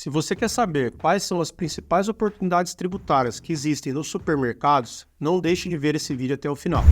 Se você quer saber quais são as principais oportunidades tributárias que existem nos supermercados, não deixe de ver esse vídeo até o final.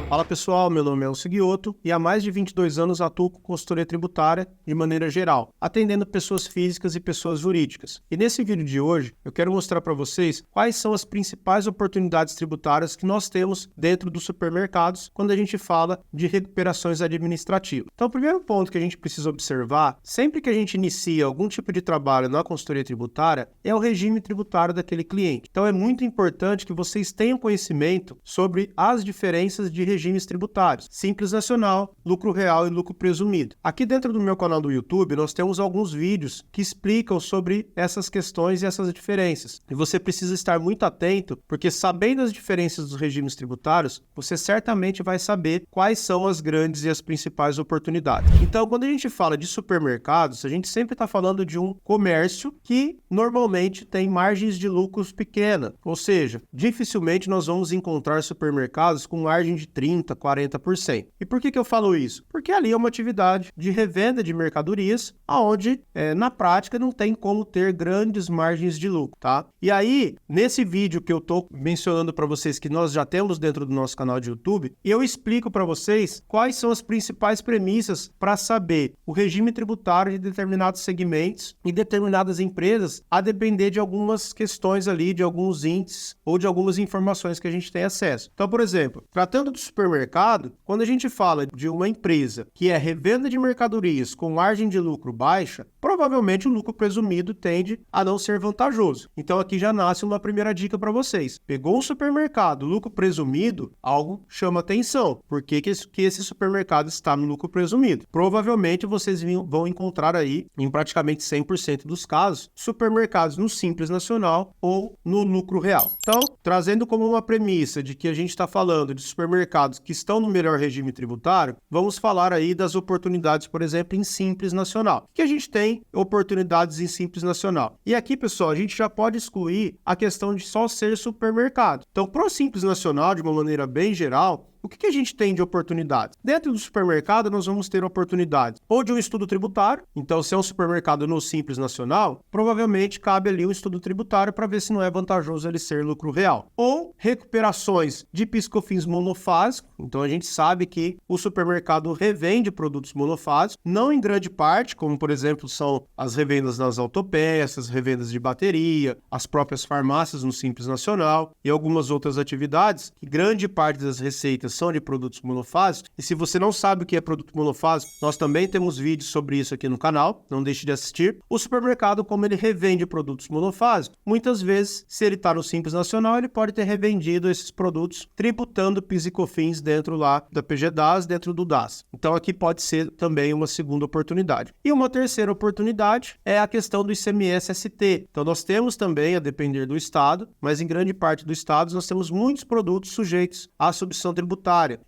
Fala pessoal, meu nome é Elcio Guiotto e há mais de 22 anos atuo com consultoria tributária de maneira geral, atendendo pessoas físicas e pessoas jurídicas. E nesse vídeo de hoje eu quero mostrar para vocês quais são as principais oportunidades tributárias que nós temos dentro dos supermercados quando a gente fala de recuperações administrativas. Então o primeiro ponto que a gente precisa observar, sempre que a gente inicia algum tipo de trabalho na consultoria tributária, é o regime tributário daquele cliente. Então é muito importante que vocês tenham conhecimento sobre as diferenças de regimes tributários, Simples Nacional, Lucro Real e Lucro Presumido. Aqui dentro do meu canal do YouTube, nós temos alguns vídeos que explicam sobre essas questões e essas diferenças. E você precisa estar muito atento, porque sabendo as diferenças dos regimes tributários, você certamente vai saber quais são as grandes e as principais oportunidades. Então, quando a gente fala de supermercados, a gente sempre está falando de um comércio que normalmente tem margens de lucros pequenas, ou seja, dificilmente nós vamos encontrar supermercados com margem de 30%, 40%. E por que eu falo isso? Porque ali é uma atividade de revenda de mercadorias, onde na prática não tem como ter grandes margens de lucro, tá? E aí, nesse vídeo que eu estou mencionando para vocês que nós já temos dentro do nosso canal de YouTube, eu explico para vocês quais são as principais premissas para saber o regime tributário de determinados segmentos e determinadas empresas, a depender de algumas questões ali, de alguns índices ou de algumas informações que a gente tem acesso. Então, por exemplo, tratando do supermercado, quando a gente fala de uma empresa que é revenda de mercadorias com margem de lucro baixa, provavelmente o lucro presumido tende a não ser vantajoso. Então aqui já nasce uma primeira dica para vocês. Pegou um supermercado, lucro presumido, algo chama atenção. Por que esse supermercado está no lucro presumido? Provavelmente vocês vão encontrar aí, em praticamente 100% dos casos, supermercados no Simples Nacional ou no lucro real. Então, trazendo como uma premissa de que a gente está falando de supermercados que estão no melhor regime tributário, vamos falar aí das oportunidades, por exemplo, em Simples Nacional. Que a gente tem oportunidades em Simples Nacional. E aqui, pessoal, a gente já pode excluir a questão de só ser supermercado. Então, para o Simples Nacional, de uma maneira bem geral, o que a gente tem de oportunidades? Dentro do supermercado, nós vamos ter oportunidades ou de um estudo tributário. Então, se é um supermercado no Simples Nacional, provavelmente cabe ali um estudo tributário para ver se não é vantajoso ele ser lucro real. Ou recuperações de PIS/COFINS monofásico. Então, a gente sabe que o supermercado revende produtos monofásicos, não em grande parte, como, por exemplo, são as revendas nas autopeças, revendas de bateria, as próprias farmácias no Simples Nacional e algumas outras atividades, que grande parte das receitas são de produtos monofásicos. E se você não sabe o que é produto monofásico, nós também temos vídeos sobre isso aqui no canal, não deixe de assistir. O supermercado, como ele revende produtos monofásicos, muitas vezes, se ele está no Simples Nacional, ele pode ter revendido esses produtos tributando PIS e COFINS dentro lá da PGDAS, dentro do DAS. Então aqui pode ser também uma segunda oportunidade. E uma terceira oportunidade é a questão do ICMS-ST. Então nós temos também, a depender do estado, mas em grande parte dos estados nós temos muitos produtos sujeitos à substituição tributária.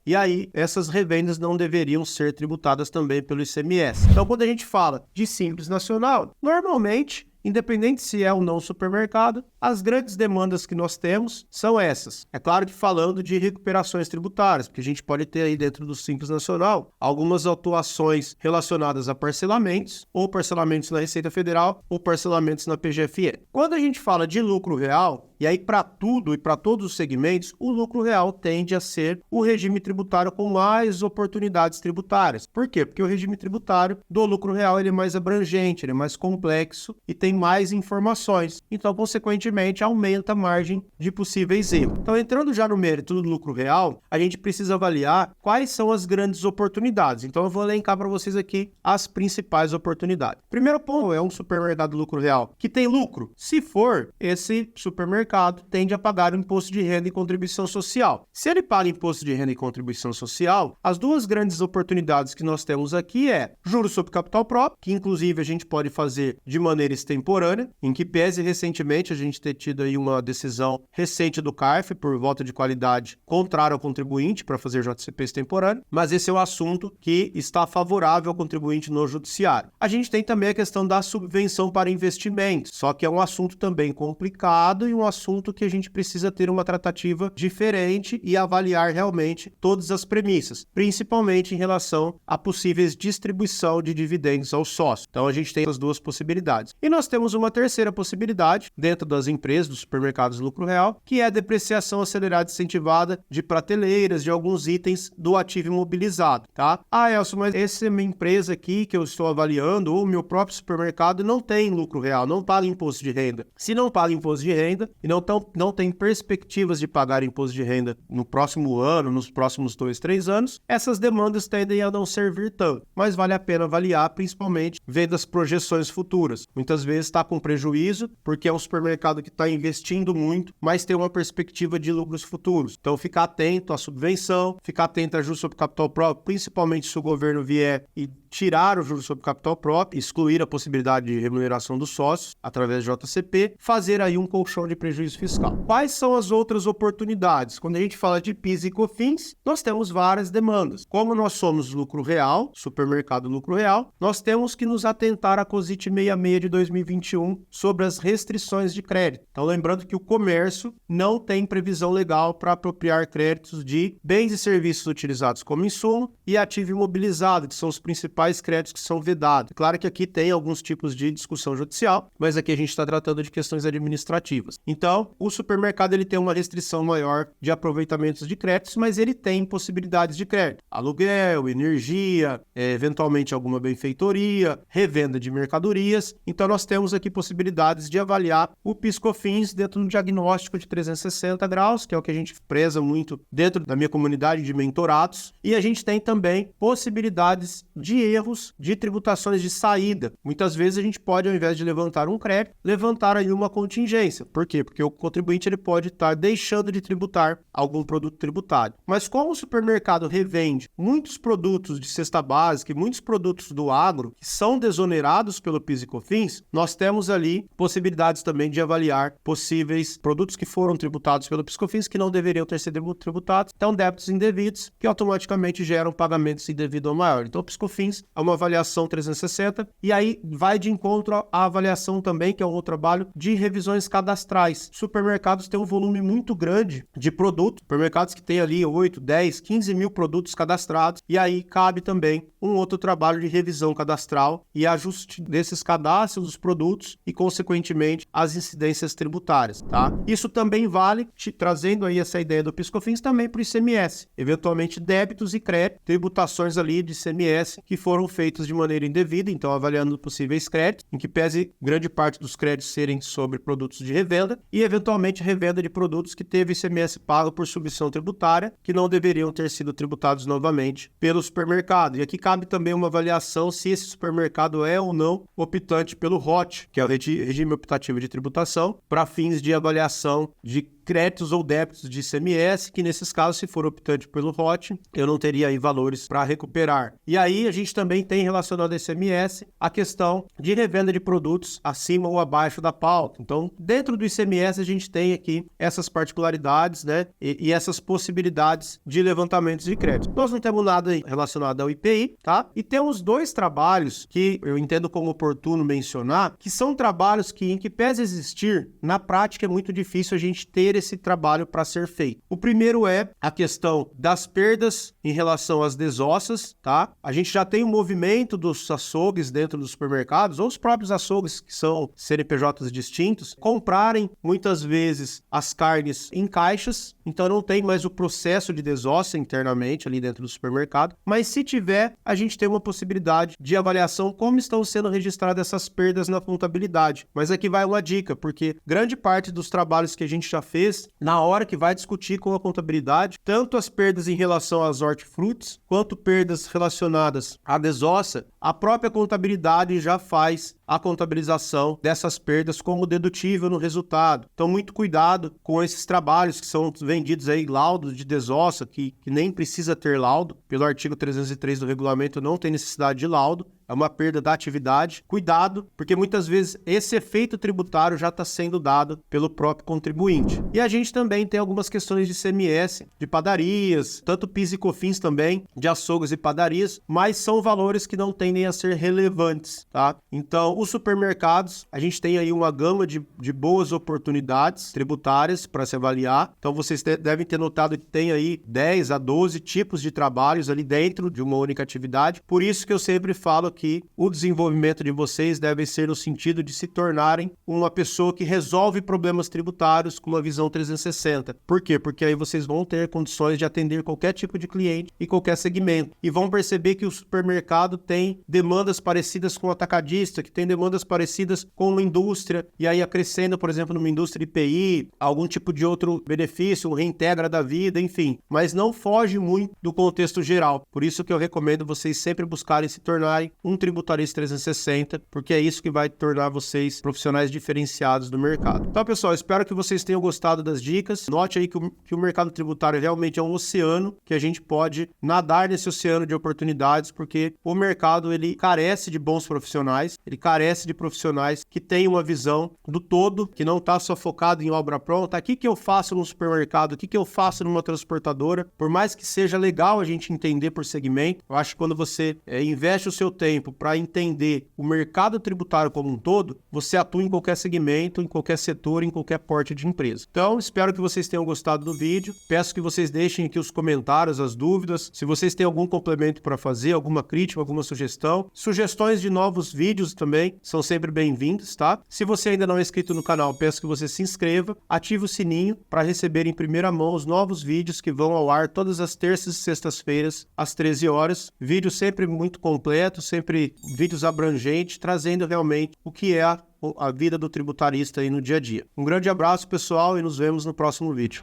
E aí, essas revendas não deveriam ser tributadas também pelo ICMS. Então, quando a gente fala de Simples Nacional, normalmente, independente se é ou não supermercado, as grandes demandas que nós temos são essas. É claro que falando de recuperações tributárias, porque a gente pode ter aí dentro do Simples Nacional algumas atuações relacionadas a parcelamentos, ou parcelamentos na Receita Federal, ou parcelamentos na PGFE. Quando a gente fala de lucro real, e aí para tudo e para todos os segmentos, o lucro real tende a ser o regime tributário com mais oportunidades tributárias. Por quê? Porque o regime tributário do lucro real ele é mais abrangente, ele é mais complexo e tem mais informações. Então, consequentemente, aumenta a margem de possíveis erros. Então, entrando já no mérito do lucro real, a gente precisa avaliar quais são as grandes oportunidades. Então, eu vou elencar para vocês aqui as principais oportunidades. Primeiro ponto é um supermercado lucro real que tem lucro. Se for, esse supermercado tende a pagar o imposto de renda e contribuição social. Se ele paga imposto de renda e contribuição social, as duas grandes oportunidades que nós temos aqui é juros sobre capital próprio, que inclusive a gente pode fazer de maneira extemporânea, em que pese recentemente a gente ter tido aí uma decisão recente do CARF por volta de qualidade contrária ao contribuinte para fazer JCP extemporâneo, mas esse é o assunto que está favorável ao contribuinte no judiciário. A gente tem também a questão da subvenção para investimentos, só que é um assunto também complicado e um assunto assunto que a gente precisa ter uma tratativa diferente e avaliar realmente todas as premissas, principalmente em relação a possíveis distribuição de dividendos aos sócios. Então a gente tem as duas possibilidades. E nós temos uma terceira possibilidade dentro das empresas, dos supermercados de lucro real, que é a depreciação acelerada e incentivada de prateleiras, de alguns itens do ativo imobilizado, tá? Ah, Elcio, mas essa é minha empresa aqui que eu estou avaliando, ou meu próprio supermercado não tem lucro real, não paga imposto de renda. Se não paga imposto de renda e não tem perspectivas de pagar imposto de renda no próximo ano, nos próximos 2, 3 anos, essas demandas tendem a não servir tanto. Mas vale a pena avaliar, principalmente vendo as projeções futuras. Muitas vezes está com prejuízo, porque é um supermercado que está investindo muito, mas tem uma perspectiva de lucros futuros. Então, ficar atento à subvenção, ficar atento a juros sobre capital próprio, principalmente se o governo vier e tirar o juros sobre capital próprio, excluir a possibilidade de remuneração dos sócios através do JCP, fazer aí um colchão de prejuízo fiscal. Quais são as outras oportunidades? Quando a gente fala de PIS e COFINS, nós temos várias demandas. Como nós somos lucro real, supermercado lucro real, nós temos que nos atentar à COSIT 66 de 2021 sobre as restrições de crédito. Então, lembrando que o comércio não tem previsão legal para apropriar créditos de bens e serviços utilizados como insumo e ativo imobilizado, que são os principais créditos que são vedados. Claro que aqui tem alguns tipos de discussão judicial, mas aqui a gente está tratando de questões administrativas. Então, o supermercado ele tem uma restrição maior de aproveitamentos de créditos, mas ele tem possibilidades de crédito. Aluguel, energia, eventualmente alguma benfeitoria, revenda de mercadorias. Então, nós temos aqui possibilidades de avaliar o PIS/COFINS dentro do diagnóstico de 360 graus, que é o que a gente preza muito dentro da minha comunidade de mentorados. E a gente tem também possibilidades de erros de tributações de saída. Muitas vezes a gente pode, ao invés de levantar um crédito, levantar aí uma contingência. Por quê? Porque o contribuinte ele pode estar deixando de tributar algum produto tributário. Mas como o supermercado revende muitos produtos de cesta básica e muitos produtos do agro que são desonerados pelo PIS e COFINS, nós temos ali possibilidades também de avaliar possíveis produtos que foram tributados pelo PIS e COFINS que não deveriam ter sido tributados, então débitos indevidos que automaticamente geram pagamentos indevidos ao maior. Então o PIS e COFINS é uma avaliação 360 e aí vai de encontro à avaliação também, que é um outro trabalho, de revisões cadastrais. Supermercados têm um volume muito grande de produtos, supermercados que têm ali 8, 10, 15 mil produtos cadastrados e aí cabe também um outro trabalho de revisão cadastral e ajuste desses cadastros dos produtos e, consequentemente, as incidências tributárias, tá? Isso também vale, trazendo aí essa ideia do PIS/COFINS também para o ICMS, eventualmente débitos e créditos, tributações ali de ICMS que foram feitos de maneira indevida, então avaliando possíveis créditos, em que pese grande parte dos créditos serem sobre produtos de revenda e, eventualmente, revenda de produtos que teve ICMS pago por submissão tributária, que não deveriam ter sido tributados novamente pelo supermercado. E aqui cabe também uma avaliação se esse supermercado é ou não optante pelo ROT, que é o regime optativo de tributação, para fins de avaliação de créditos ou débitos de ICMS, que nesses casos, se for optante pelo ROT, eu não teria aí valores para recuperar. E aí a gente também tem relacionado ao ICMS a questão de revenda de produtos acima ou abaixo da pauta. Então, dentro do ICMS a gente tem aqui essas particularidades, né, e essas possibilidades de levantamentos de crédito. Nós não temos nada relacionado ao IPI, tá? E temos dois trabalhos que eu entendo como oportuno mencionar, que são trabalhos que, em que pese existir, na prática é muito difícil a gente ter esse trabalho para ser feito. O primeiro é a questão das perdas em relação às desossas, tá? A gente já tem um movimento dos açougues dentro dos supermercados, ou os próprios açougues que são CNPJs distintos, comprarem muitas vezes as carnes em caixas, então não tem mais o processo de desossa internamente ali dentro do supermercado, mas se tiver, a gente tem uma possibilidade de avaliação como estão sendo registradas essas perdas na contabilidade. Mas aqui vai uma dica, porque grande parte dos trabalhos que a gente já fez, na hora que vai discutir com a contabilidade, tanto as perdas em relação às hortifrutis, quanto perdas relacionadas à desossa, a própria contabilidade já faz a contabilização dessas perdas como dedutível no resultado. Então, muito cuidado com esses trabalhos que são vendidos aí, laudos de desossa, que nem precisa ter laudo. Pelo artigo 303 do regulamento, não tem necessidade de laudo. é uma perda da atividade. Cuidado, porque muitas vezes esse efeito tributário já está sendo dado pelo próprio contribuinte. E a gente também tem algumas questões de ICMS, de padarias, tanto PIS e COFINS também, de açougues e padarias, mas são valores que não tendem a ser relevantes, tá? Então, os supermercados, a gente tem aí uma gama de boas oportunidades tributárias para se avaliar. Então, vocês devem ter notado que tem aí 10 a 12 tipos de trabalhos ali dentro de uma única atividade. Por isso que eu sempre falo que o desenvolvimento de vocês deve ser no sentido de se tornarem uma pessoa que resolve problemas tributários com uma visão 360. Por quê? Porque aí vocês vão ter condições de atender qualquer tipo de cliente e qualquer segmento. E vão perceber que o supermercado tem demandas parecidas com o atacadista, que tem demandas parecidas com uma indústria, e aí acrescendo, por exemplo, numa indústria IPI, algum tipo de outro benefício, um reintegra da vida, enfim. Mas não foge muito do contexto geral. Por isso que eu recomendo vocês sempre buscarem se tornarem um tributarista 360, porque é isso que vai tornar vocês profissionais diferenciados do mercado. Então, pessoal, espero que vocês tenham gostado das dicas. Note aí que o mercado tributário realmente é um oceano, que a gente pode nadar nesse oceano de oportunidades, porque o mercado, ele carece de bons profissionais, ele carece de profissionais que têm uma visão do todo, que não está só focado em obra pronta. O que eu faço no supermercado? O que eu faço numa transportadora? Por mais que seja legal a gente entender por segmento, eu acho que quando você investe o seu tempo para entender o mercado tributário como um todo, você atua em qualquer segmento, em qualquer setor, em qualquer porte de empresa. Então, espero que vocês tenham gostado do vídeo. Peço que vocês deixem aqui os comentários, as dúvidas. Se vocês têm algum complemento para fazer, alguma crítica, alguma sugestão, sugestões de novos vídeos também são sempre bem-vindos, tá? Se você ainda não é inscrito no canal, peço que você se inscreva, ative o sininho para receber em primeira mão os novos vídeos que vão ao ar todas as terças e sextas-feiras, às 13 horas. Vídeos sempre muito completos, sempre vídeos abrangentes, trazendo realmente o que é a vida do tributarista aí no dia a dia. Um grande abraço, pessoal, e nos vemos no próximo vídeo.